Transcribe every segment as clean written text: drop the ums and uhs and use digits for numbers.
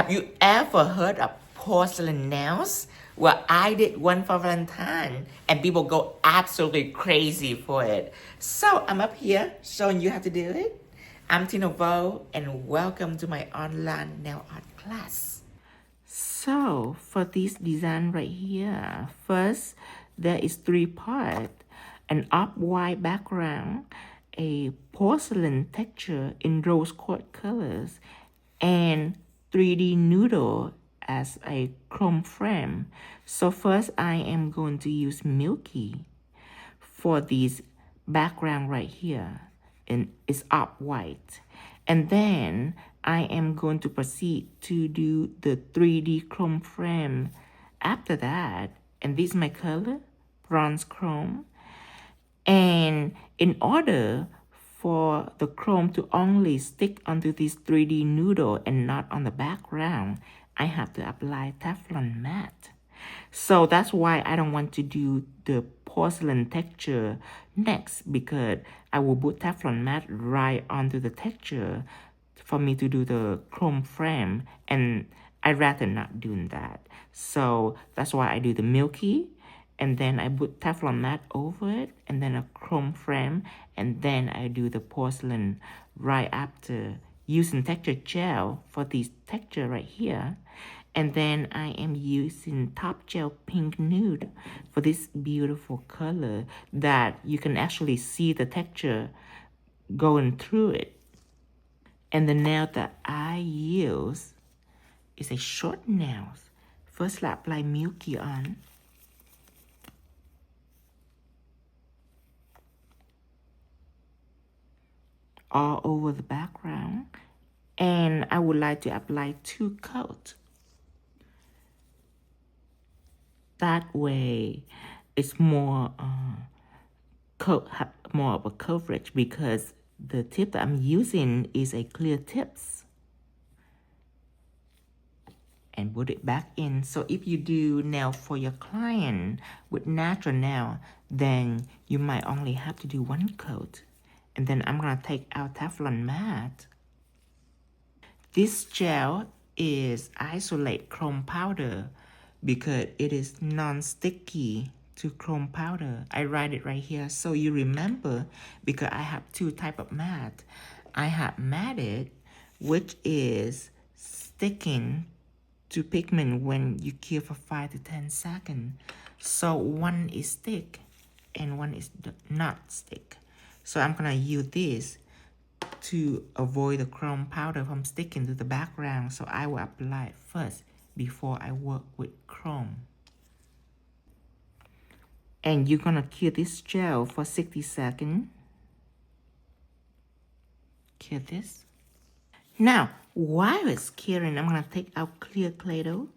Have you ever heard of porcelain nails? Well, I did one for Valentine and people go absolutely crazy for it. So I'm up here showing you how to do it. I'm Tina Vo and welcome to my online nail art class. So for this design right here, first there is 3 parts: an off-white background, a porcelain texture in rose quartz colors, and 3D noodle as a chrome frame. So first I am going to use Milky for this background right here, and it's up white. And then I am going to proceed to do the 3D chrome frame after that. And this is my color, bronze chrome. And in order for the chrome to only stick onto this 3D noodle and not on the background, I have to apply Teflon matte. So that's why I don't want to do the porcelain texture next, because I will put Teflon matte right onto the texture for me to do the chrome frame, and I'd rather not doing that. So that's why I do the Milky, and then I put Teflon matte over it, and then a chrome frame, and then I do the porcelain right after, using texture gel for this texture right here. And then I am using top gel pink nude for this beautiful color that you can actually see the texture going through it. And the nail that I use is a short nail. First I apply Milky on. All over the background. And I would like to apply 2 coats. That way, it's more more of a coverage, because the tip that I'm using is a clear tips. And put it back in. So if you do nail for your client with natural nail, then you might only have to do 1 coat. And then I'm gonna take out Teflon matte. This gel is isolate chrome powder, because it is non-sticky to chrome powder. I write it right here so you remember, because I have 2 types of matte. I have matted, which is sticking to pigment when you cure for 5 to 10 seconds. So one is stick and one is not stick. So I'm gonna use this to avoid the chrome powder from sticking to the background. So I will apply it first before I work with chrome. And you're gonna cure this gel for 60 seconds. Cure this. Now, while it's curing, I'm gonna take out clear Play-Doh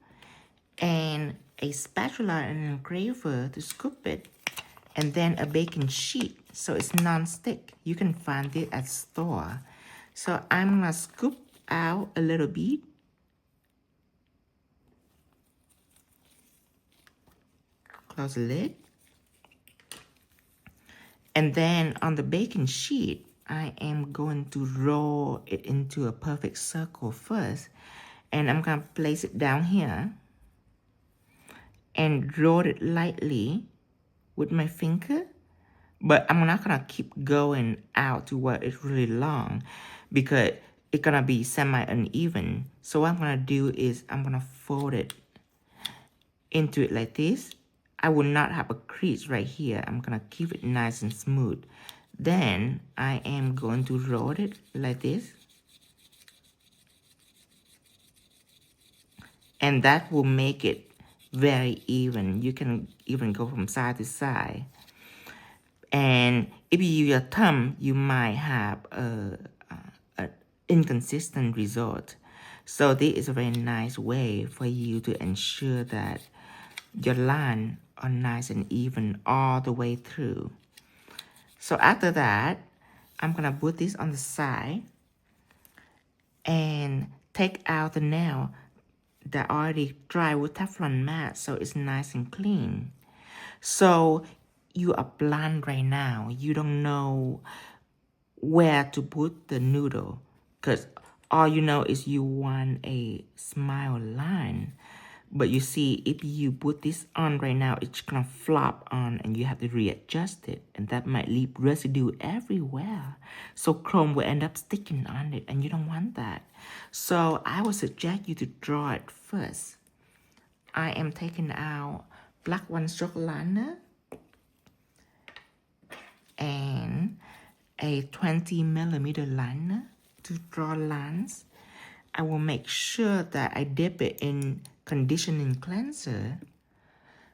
and a spatula and an engraver to scoop it, and then a baking sheet so it's non-stick. You can find it at store. So I'm gonna scoop out a little bit. Close the lid. And then on the baking sheet, I am going to roll it into a perfect circle first. And I'm going to place it down here and roll it lightly with my finger. But I'm not going to keep going out to where it's really long, because it's going to be semi-uneven. So what I'm going to do is I'm going to fold it into it like this. I will not have a crease right here. I'm going to keep it nice and smooth. Then I am going to roll it like this. And that will make it very even. You can even go from side to side. And if you use your thumb, you might have an inconsistent result. So this is a very nice way for you to ensure that your line are nice and even all the way through. So after that, I'm gonna put this on the side and take out the nail that already dry with Teflon matte, so it's nice and clean. So you are blind right now. You don't know where to put the noodle, because all you know is you want a smile line. But you see, if you put this on right now, it's gonna flop on and you have to readjust it. And that might leave residue everywhere. So chrome will end up sticking on it and you don't want that. So I would suggest you to draw it first. I am taking out black one stroke liner and a 20mm liner to draw lines. I will make sure that I dip it in conditioning cleanser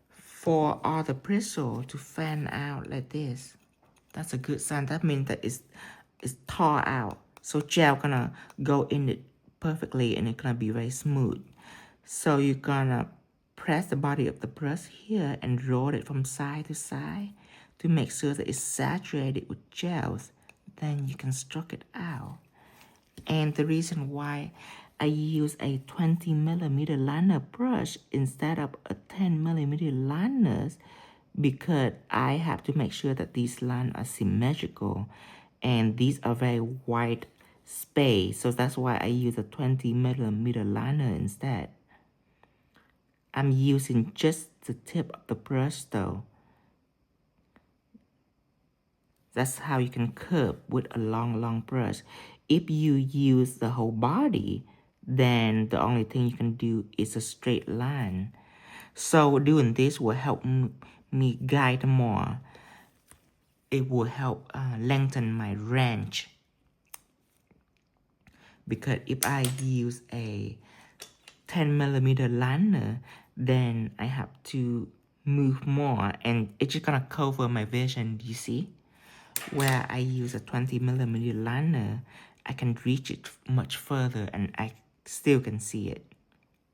for all the bristle to fan out like this. That's a good sign. That means that it's thaw out. So gel gonna go in it perfectly and it's gonna be very smooth. So you're gonna press the body of the brush here and roll it from side to side to make sure that it's saturated with gels. Then you can stroke it out. And the reason why I use a 20mm liner brush instead of a 10mm liners, because I have to make sure that these lines are symmetrical and these are very wide space. So that's why I use a 20mm liner instead. I'm using just the tip of the brush though. That's how you can curve with a long brush. If you use the whole body, then the only thing you can do is a straight line. So doing this will help me guide more. It will help lengthen my range. Because if I use a 10mm liner, then I have to move more and it's just gonna cover my vision, you see? Where I use a 20mm liner, I can reach it much further and I still can see it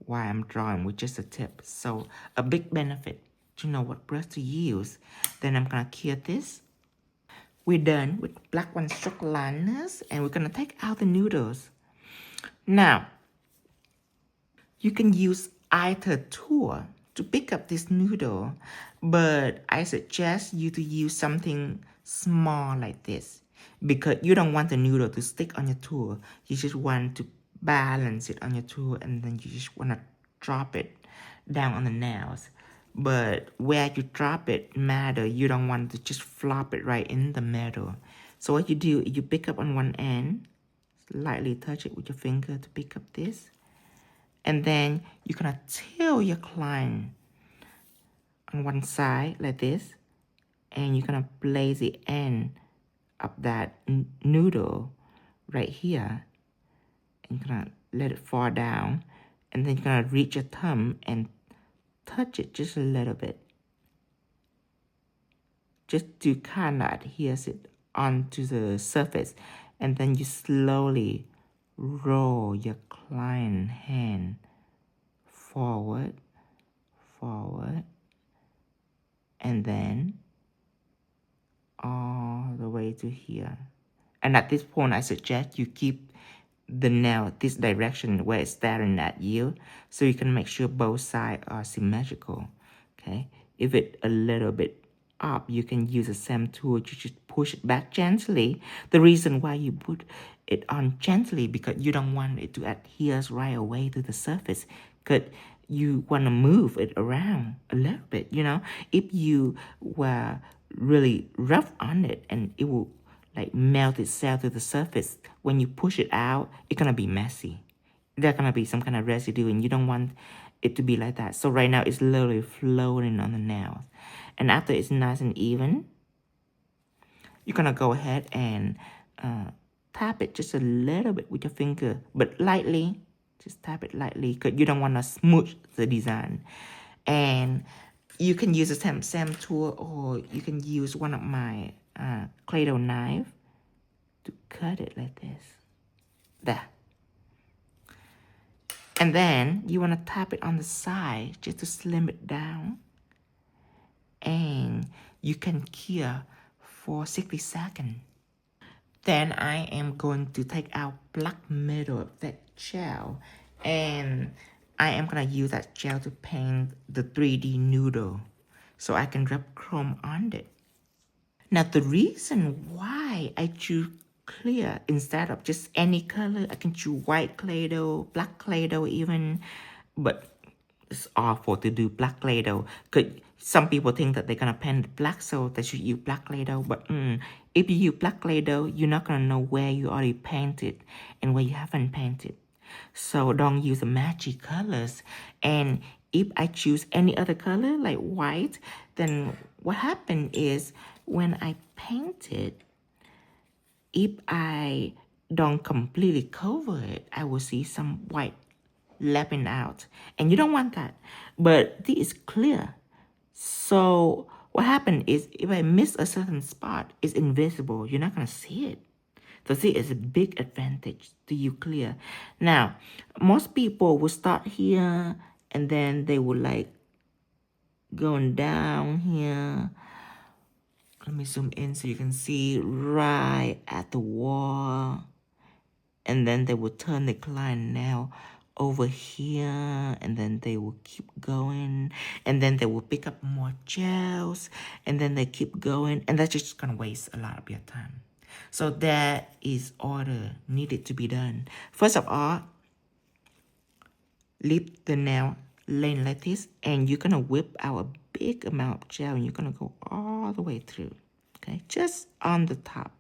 while I'm drawing with just a tip. So a big benefit to know what brush to use. Then I'm gonna cure this. We're done with black one stroke liners and we're gonna take out the noodles. Now, you can use either tool to pick up this noodle, but I suggest you to use something small like this because you don't want the noodle to stick on your tool. You just want to balance it on your tool and then you just want to drop it down on the nails. But where you drop it matter. You don't want to just flop it right in the middle. So what you do is you pick up on one end, lightly touch it with your finger to pick up this. And then you're gonna tilt your client on one side like this. And you're gonna place the end of that noodle right here. And you're gonna let it fall down. And then you're gonna reach your thumb and touch it just a little bit. Just to kind of adhere it onto the surface. And then you slowly roll your client hand forward, and then all the way to here. And at this point, I suggest you keep the nail this direction where it's staring at you, so you can make sure both sides are symmetrical. Okay, if it's a little bit up, you can use the same tool to just push it back gently. The reason why you put it on gently because you don't want it to adhere right away to the surface, because you want to move it around a little bit, you know. If you were really rough on it and it will like melt itself to the surface, when you push it out, it's gonna be messy. There's gonna be some kind of residue and you don't want it to be like that. So right now it's literally floating on the nails. And after it's nice and even, you're gonna go ahead and tap it just a little bit with your finger, but lightly. Just tap it lightly because you don't want to smooth the design. And you can use the same tool, or you can use one of my Cradle knife to cut it like this. There. And then you want to tap it on the side just to slim it down. And you can cure for 60 seconds. Then I am going to take out black middle of that gel, and I am going to use that gel to paint the 3D noodle so I can rub chrome on it. Now the reason why I choose clear instead of just any color. I can choose white Play-Doh, black Play-Doh even, but it's awful to do black Play-Doh. Some people think that they're gonna paint black, so they should use black Play-Doh, but if you use black Play-Doh, you're not gonna know where you already painted and where you haven't painted. So don't use the matchy colors. And if I choose any other color like white, then what happened is when I paint it, if I don't completely cover it, I will see some white lapping out. And you don't want that. But this is clear. So what happened is if I miss a certain spot, it's invisible. You're not going to see it. So see, it's a big advantage to you clear. Now, most people will start here and then they will like going down here. Let me zoom in so you can see right at the wall. And then they will turn the client now over here, and then they will keep going, and then they will pick up more gels, and then they keep going, and that's just gonna waste a lot of your time. So that is order needed to be done. First of all, leave the nail laying like this, and you're gonna whip out a big amount of gel, and you're gonna go all the way through, okay? Just on the top.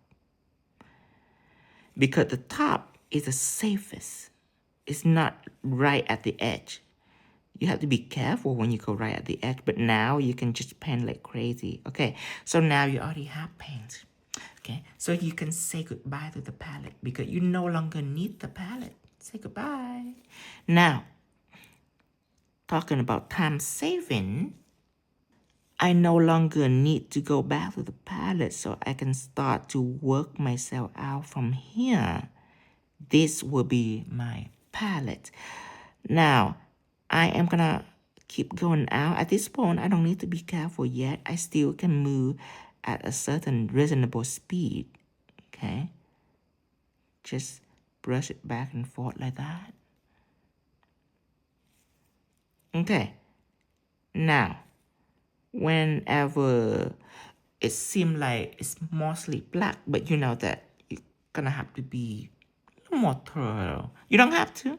Because the top is the safest. It's not right at the edge. You have to be careful when you go right at the edge, but now you can just paint like crazy. Okay, so now you already have paint. Okay, so you can say goodbye to the palette because you no longer need the palette. Say goodbye. Now, talking about time saving, I no longer need to go back to the palette, so I can start to work myself out from here. This will be my palette. Now, I am gonna keep going out. At this point, I don't need to be careful yet. I still can move at a certain reasonable speed, okay? Just brush it back and forth like that. Okay, now, whenever it seems like it's mostly black, but you know that you're gonna have to be more thorough. You don't have to,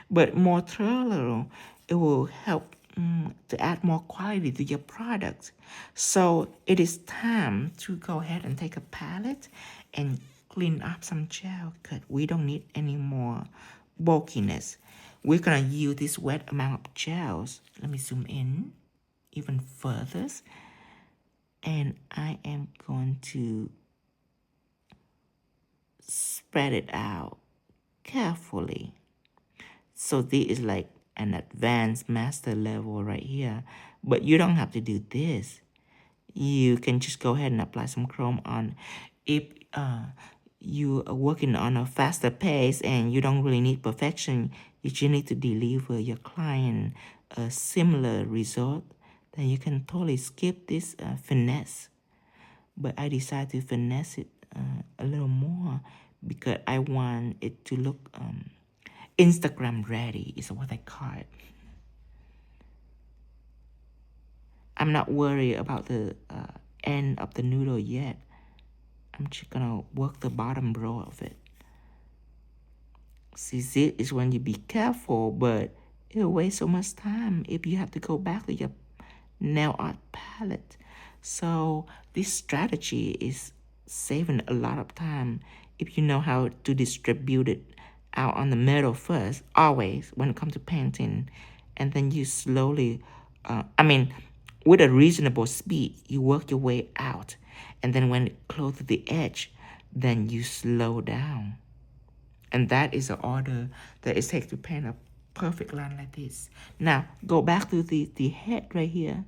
but more thorough, it will help to add more quality to your product. So it is time to go ahead and take a palette and clean up some gel because we don't need any more bulkiness. We're gonna use this wet amount of gels. Let me zoom in even further. And I am going to spread it out carefully. So this is like an advanced master level right here. But you don't have to do this. You can just go ahead and apply some chrome on. If you are working on a faster pace and you don't really need perfection, you just need to deliver your client a similar result, then you can totally skip this finesse. But I decided to finesse it a little more because I want it to look Instagram ready is what I call it. I'm not worried about the end of the noodle yet. I'm just gonna work the bottom row of it. See, this is when you be careful, but it'll waste so much time if you have to go back to your nail art palette. So this strategy is saving a lot of time if you know how to distribute it out on the middle first, always when it comes to painting, and then you slowly, with a reasonable speed, you work your way out, and then when it close to the edge, then you slow down. And that is the order that it takes to paint a perfect line like this. Now, go back to the head right here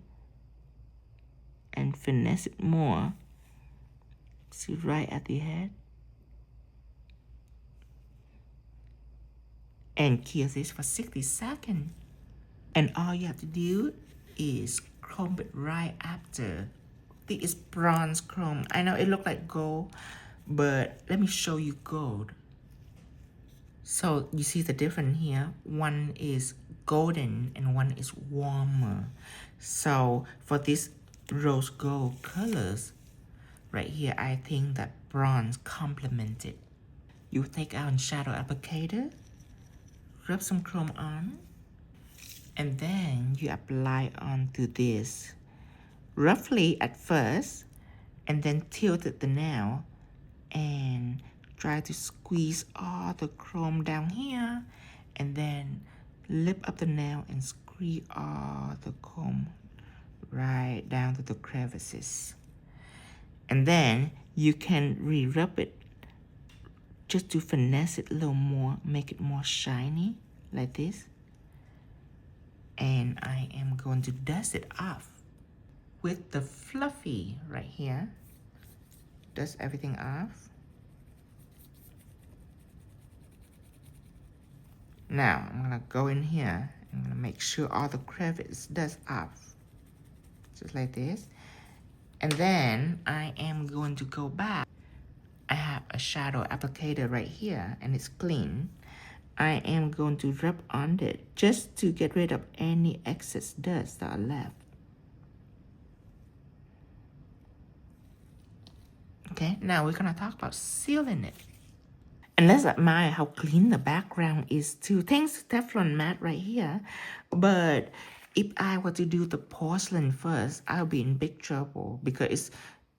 and finesse it more. See, right at the head. And cure this for 60 seconds. And all you have to do is chrome it right after. This is bronze chrome. I know it looks like gold, but let me show you gold. So you see the difference here. One is golden and one is warmer. So for this rose gold colors right here, I think that bronze complement it. You take out shadow applicator, rub some chrome on, and then you apply onto this roughly at first, and then tilt the nail and try to squeeze all the chrome down here, and then lift up the nail and squeeze all the chrome right down to the crevices. And then you can re-rub it just to finesse it a little more, make it more shiny like this. And I am going to dust it off with the fluffy right here. Dust everything off. Now I'm gonna go in here. I'm gonna make sure all the crevice dust off, just like this. And then I am going to go back. I have a shadow applicator right here, and it's clean. I am going to rub on it just to get rid of any excess dust that are left. Okay, now we're gonna talk about sealing it. And let's admire how clean the background is too. Thanks to Teflon mat right here. But if I were to do the porcelain first, I'll be in big trouble because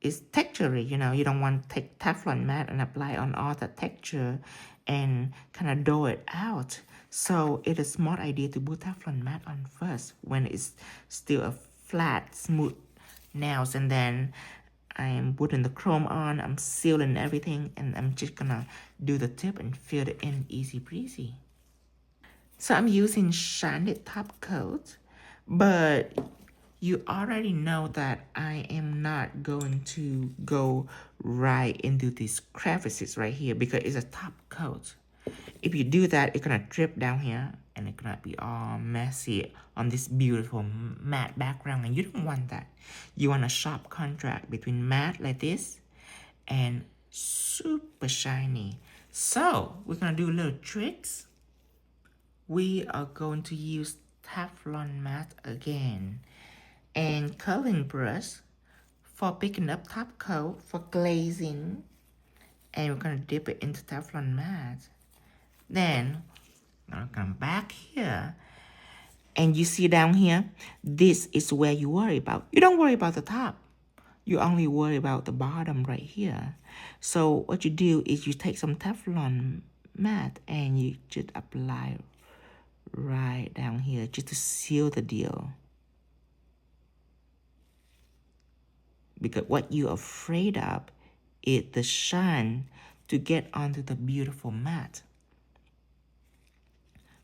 it's textury, you know. You don't want to take Teflon mat and apply on all the texture and kind of dough it out. So it's a smart idea to put Teflon mat on first when it's still a flat, smooth nails, and then I'm putting the chrome on, I'm sealing everything, and I'm just gonna do the tip and fill it in easy breezy. So I'm using sanded top coat, but you already know that I am not going to go right into these crevices right here because it's a top coat. If you do that, it's gonna drip down here and it's gonna be all messy on this beautiful matte background, and you don't want that. You want a sharp contrast between matte like this and super shiny. So we're gonna do little tricks. We are going to use Teflon mat again and coloring brush for picking up top coat for glazing, and we're gonna dip it into Teflon mat. Then I'm gonna come back here, and you see down here, this is where you worry about. You don't worry about the top. You only worry about the bottom right here. So what you do is you take some Teflon mat and you just apply right down here just to seal the deal. Because what you're afraid of is the shine to get onto the beautiful mat.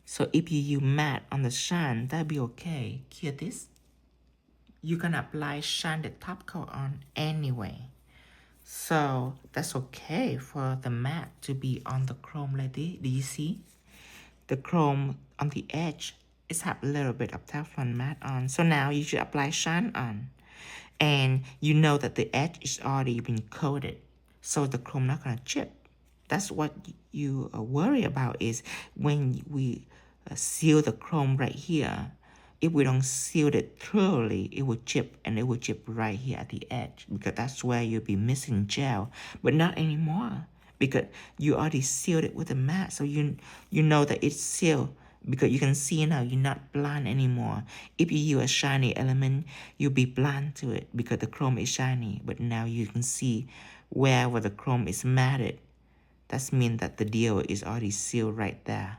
So if you use matte on the shine, that'll be okay. Hear this? You can apply shine the top coat on anyway. So that's okay for the matte to be on the chrome like this. Do you see? The chrome on the edge is have a little bit of Teflon matte on. So now you should apply shine on. And you know that the edge is already been coated. So the chrome not gonna chip. That's what you worry about is when we seal the chrome right here. If we don't seal it thoroughly, it will chip, and it will chip right here at the edge because that's where you'll be missing gel. But not anymore because you already sealed it with a matte, so you know that it's sealed because you can see now you're not blind anymore. If you use a shiny element, you'll be blind to it because the chrome is shiny. But now you can see wherever the chrome is matted. That means that the deal is already sealed right there.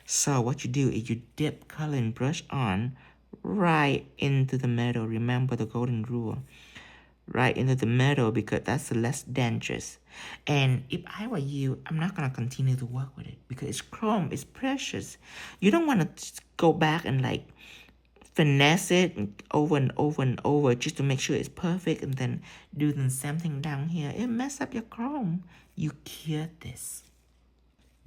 So what you do is you dip coloring brush on right into the middle. Remember the golden rule. Right into the middle because that's the less dangerous. And if I were you, I'm not going to continue to work with it because it's chrome, it's precious. You don't want to go back and like finesse it over and over and over just to make sure it's perfect and then do the same thing down here. It mess up your chrome. You cured this.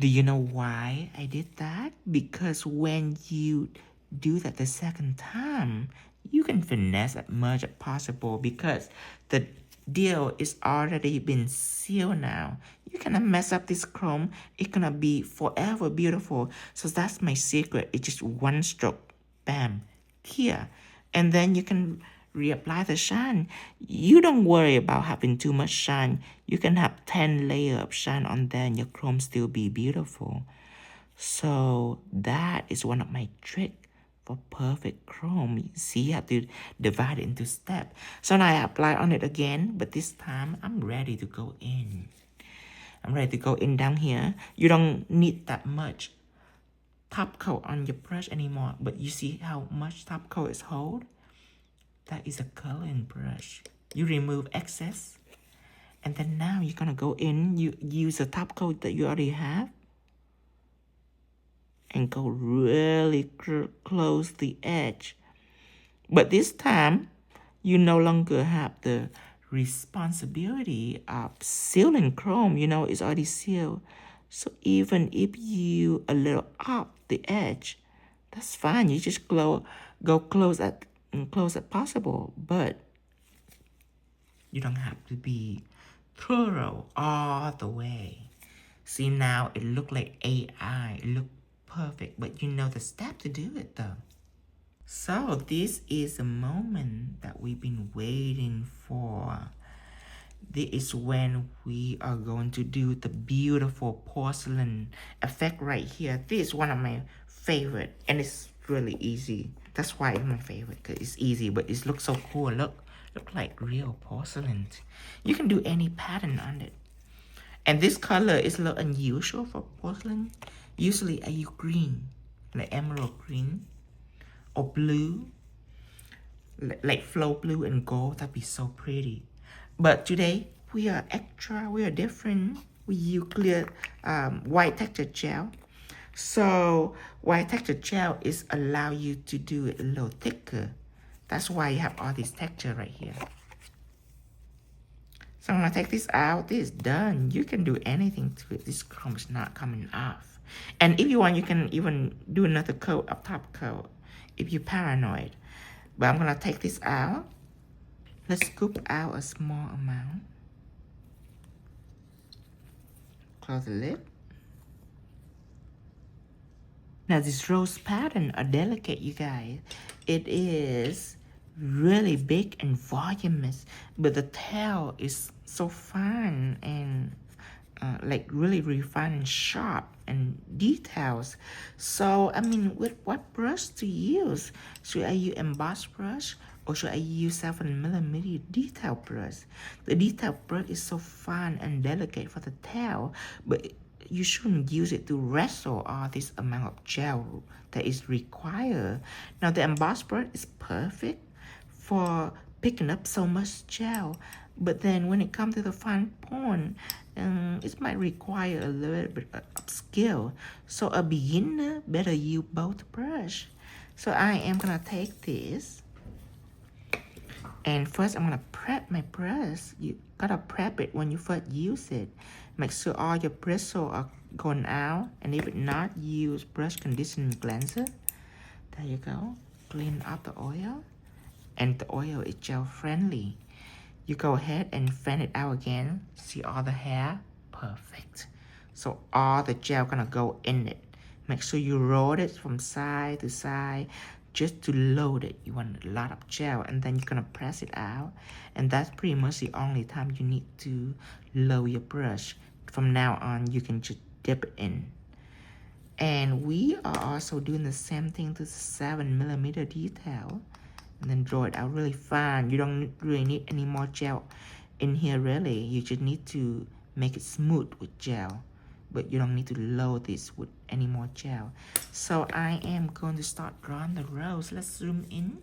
Do you know why I did that? Because when you do that the second time, you can finesse as much as possible because the deal is already been sealed now. You cannot mess up this chrome. It's gonna be forever beautiful. So that's my secret. It's just one stroke. Bam. Here. And then you can reapply the shine. You don't worry about having too much shine. You can have 10 layers of shine on there and your chrome still be beautiful. So that is one of my tricks for perfect chrome. You see, you have to divide it into steps. So now I apply on it again, but this time I'm ready to go in. I'm ready to go in down here. You don't need that much top coat on your brush anymore, but you see how much top coat is hold? That is a coloring brush. You remove excess, and then now you're gonna go in, you use the top coat that you already have, and go really close the edge. But this time, you no longer have the responsibility of sealing chrome. You know, it's already sealed. So even if you a little off the edge, that's fine. You just go close as possible. But you don't have to be thorough all the way. See, now it look like AI. It look perfect, but you know the step to do it though. So this is the moment that we've been waiting for. This is when we are going to do the beautiful porcelain effect right here. This is one of my favorite, and it's really easy. That's why it's my favorite, because it's easy, but it looks so cool. Look like real porcelain. You can do any pattern on it. And this color is a little unusual for porcelain. Usually I use green, like emerald green, or blue, like flow blue and gold. That'd be so pretty. But today we are extra, we are different. We use clear white texture gel. So white texture gel is allow you to do it a little thicker. That's why you have all this texture right here. So I'm gonna take this out. This is done. You can do anything to it. This chrome is not coming off. And if you want, you can even do another coat of top coat if you're paranoid. But I'm gonna take this out. Let's scoop out a small amount. Close the lid. Now this rose pattern are delicate, you guys. It is really big and voluminous, but the tail is so fine and like really refined and sharp and details. So I mean, with what brush to use? Should I use embossed brush or should I use 7mm detail brush? The detail brush is so fine and delicate for the tail, but you shouldn't use it to wrestle all this amount of gel that is required. Now the embossed brush is perfect for picking up so much gel, but then when it comes to the fine point, it might require a little bit of skill. So a beginner better use both brush. So I am gonna take this, and first I'm gonna prep my brush. You gotta prep it when you first use it. Make sure all your bristles are going out, and if not, use brush conditioning cleanser. There you go. Clean up the oil, and the oil is gel friendly. You go ahead and fan it out again. See all the hair? Perfect. So all the gel gonna go in it. Make sure you roll it from side to side just to load it. You want a lot of gel, and then you're gonna press it out. And that's pretty much the only time you need to load your brush. From now on, you can just dip it in. And we are also doing the same thing to the 7mm detail. And then draw it out really fine. You don't really need any more gel in here really. You just need to make it smooth with gel, but you don't need to load this with any more gel. So I am going to start drawing the rose. Let's zoom in.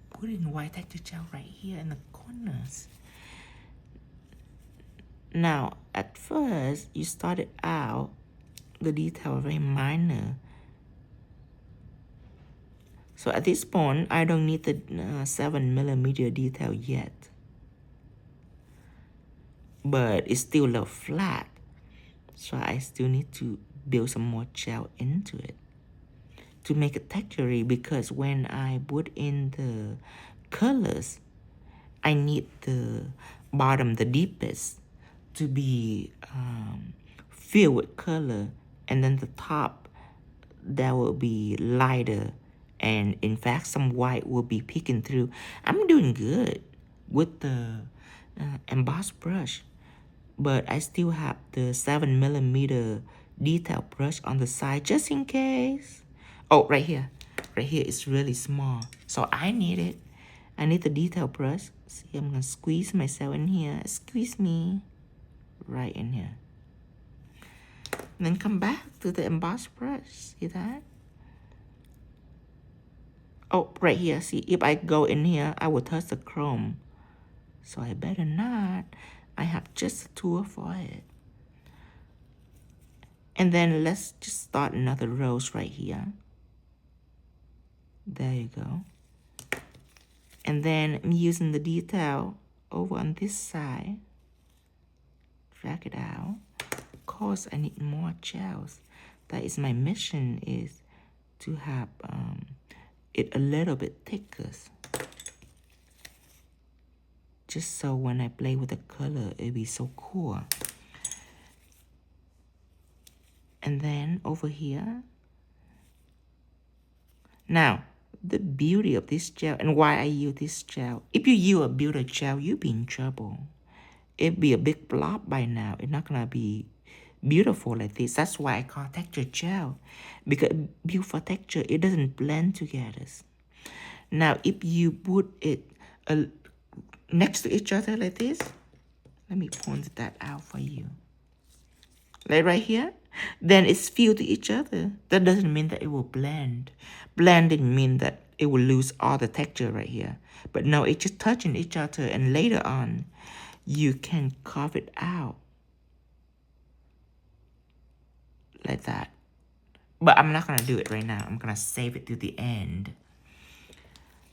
Put in white texture gel right here in the corners. Now at first you started out the detail very minor. So at this point, I don't need the 7mm detail yet. But it's still a little flat. So I still need to build some more gel into it to make it textury, because when I put in the colors, I need the bottom, the deepest, to be filled with color. And then the top, that will be lighter And in fact, some white will be peeking through. I'm doing good with the embossed brush, but I still have the 7mm detail brush on the side just in case. Oh, right here. Right here is really small, so I need it. I need the detail brush. See, I'm gonna squeeze myself in here. Squeeze me right in here. And then come back to the embossed brush. See that? Oh, right here. See, if I go in here, I will touch the chrome. So I better not. I have just a tool for it. And then let's just start another rose right here. There you go. And then I'm using the detail over on this side. Drag it out. Of course, I need more gels. That is my mission, is to have it a little bit thicker. Just so when I play with the color, it'll be so cool. And then over here. Now, the beauty of this gel and why I use this gel. If you use a builder gel, you'll be in trouble. It'd be a big blob by now. It's not gonna be beautiful like this. That's why I call texture gel. Because beautiful texture, it doesn't blend together. Now, if you put it next to each other like this, let me point that out for you. Like right here, then it's filled to each other. That doesn't mean that it will blend. Blending means that it will lose all the texture right here. But no, it's just touching each other, and later on, you can carve it out. Like that. But I'm not gonna do it right now. I'm gonna save it to the end.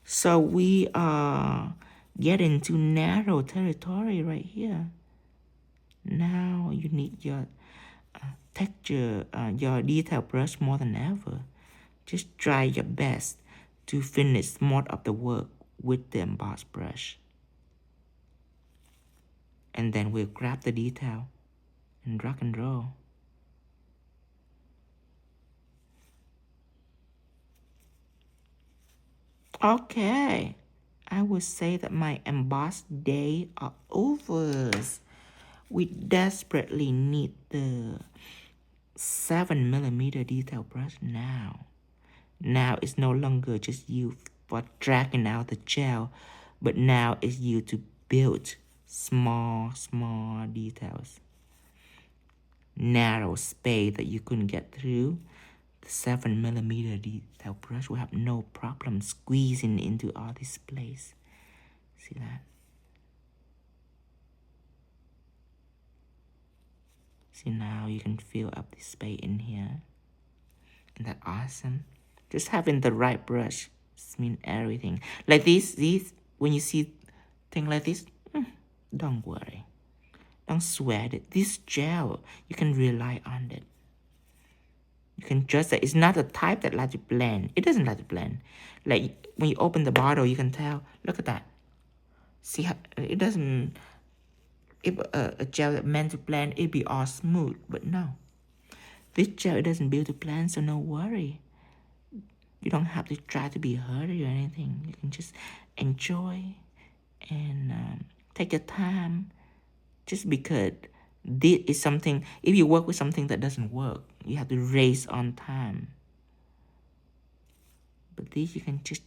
So we are getting to narrow territory right here. Now you need your texture, your detail brush more than ever. Just try your best to finish most of the work with the embossed brush. And then we'll grab the detail and drag and roll. Okay, I would say that my embossed days are over. We desperately need the 7mm detail brush now. Now it's no longer just used for dragging out the gel, but now it's used to build small details. Narrow space that you couldn't get through. The 7mm detail brush will have no problem squeezing into all this place. See that? See, now you can fill up this space in here. Isn't that awesome? Just having the right brush means everything. Like this, when you see things like this, don't worry. Don't sweat it. This gel, you can rely on it. You can trust that it's not the type that likes to blend. It doesn't like to blend. Like when you open the bottle, you can tell. Look at that. See how it doesn't. If a gel that meant to blend, it'd be all smooth. But no, this gel it doesn't build to blend, so no worry. You don't have to try to be hurry or anything. You can just enjoy and take your time. Just because this is something, if you work with something that doesn't work, you have to race on time. But this you can just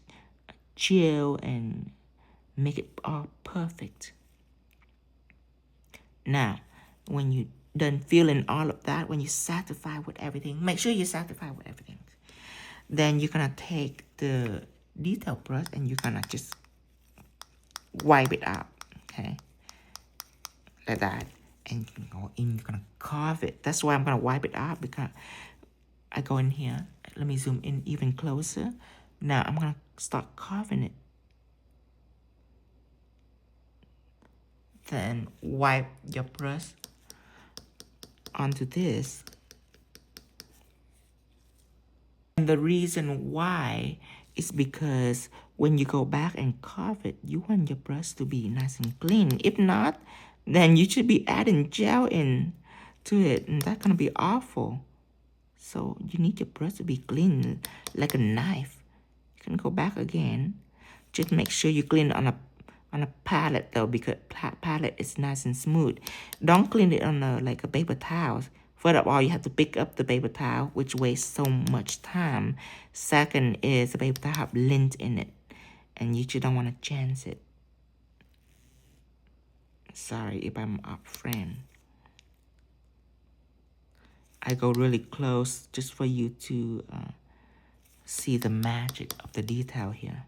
chill and make it all perfect. Now, when you're done feeling all of that, when you're satisfied with everything, make sure you're satisfied with everything. Then you're gonna take the detail brush and you're gonna just wipe it out, okay? Like that. And you can go in, you're gonna carve it. That's why I'm gonna wipe it out, because I go in here. Let me zoom in even closer. Now I'm gonna start carving it. Then wipe your brush onto this. And the reason why is because when you go back and carve it, you want your brush to be nice and clean. If not, then you should be adding gel in to it, and that's gonna be awful. So you need your brush to be clean, like a knife. You can go back again. Just make sure you clean it on a palette though, because palette is nice and smooth. Don't clean it on like a paper towel. First of all, you have to pick up the paper towel, which wastes so much time. Second is the paper towel have lint in it, and you just don't want to chance it. Sorry if I'm off frame. I go really close just for you to see the magic of the detail here.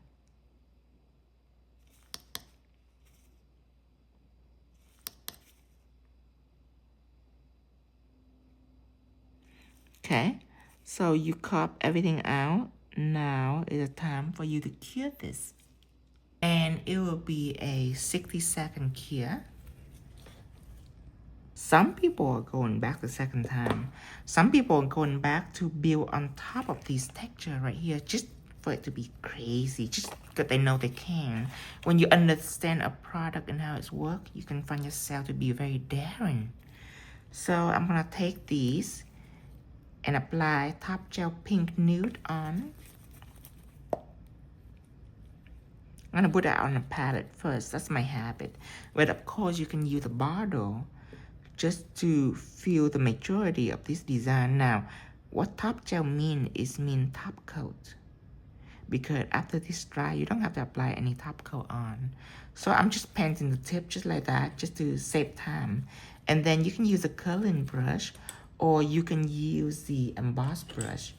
Okay, so you cop everything out. Now is the time for you to cure this. And it will be a 60-second cure. Some people are going back the second time. Some people are going back to build on top of this texture right here, just for it to be crazy, just because they know they can. When you understand a product and how it's work, you can find yourself to be very daring. So I'm gonna take these and apply Top Gel Pink Nude on. I'm gonna put that on the palette first. That's my habit. But of course, you can use a bottle just to feel the majority of this design. Now, what top gel mean top coat. Because after this dry, you don't have to apply any top coat on. So I'm just painting the tip just like that, just to save time. And then you can use a curling brush, or you can use the emboss brush.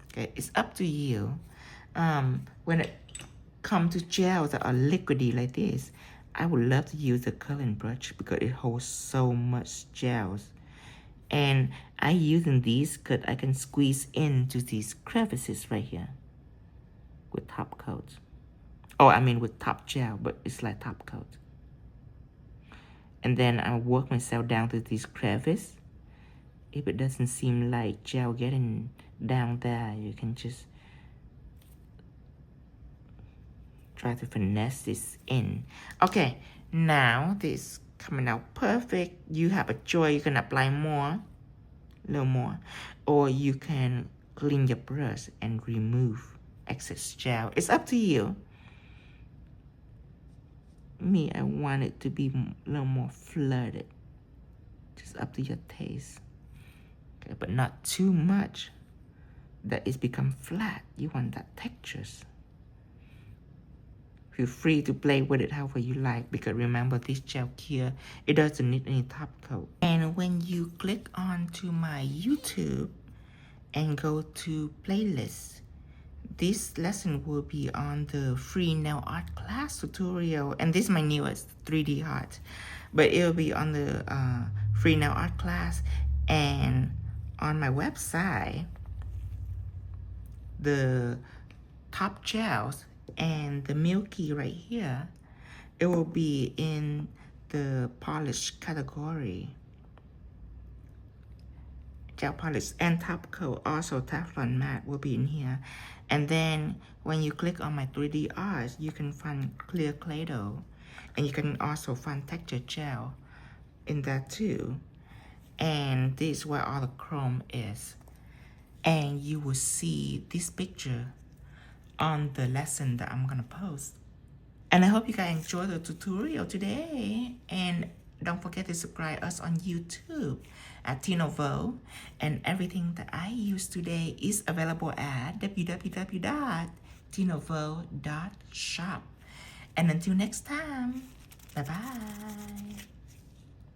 Okay, it's up to you. When it comes to gels that are liquidy like this, I would love to use the curling brush because it holds so much gels. And I using these because I can squeeze into these crevices right here with top coat. Oh, I mean with top gel, but it's like top coat. And then I work myself down to these crevices. If it doesn't seem like gel getting down there, you can just try to finesse this in. Okay, now this coming out perfect. You have a choice. You can apply more, a little more, or you can clean your brush and remove excess gel. It's up to you. Me, I want it to be a little more flooded. Just up to your taste. Okay, but not too much that it's become flat. You want that textures. Feel free to play with it however you like, because remember, this gel here, it doesn't need any top coat. And when you click on to my YouTube and go to playlist, this lesson will be on the free nail art class tutorial. And this is my newest 3D art, but it will be on the free nail art class. And on my website, the top gels and the milky right here, it will be in the polish category. Gel polish and top coat, also Teflon matte, will be in here. And then when you click on my 3D arts, you can find clear clay dough, and you can also find texture gel in that too. And this is where all the chrome is. And you will see this picture on the lesson that I'm gonna post. And I hope you guys enjoyed the tutorial today. And don't forget to subscribe us on YouTube at 𝐷𝐸𝐿. And everything that I use today is available at www.𝐷𝐸𝐿.shop. And until next time, bye-bye.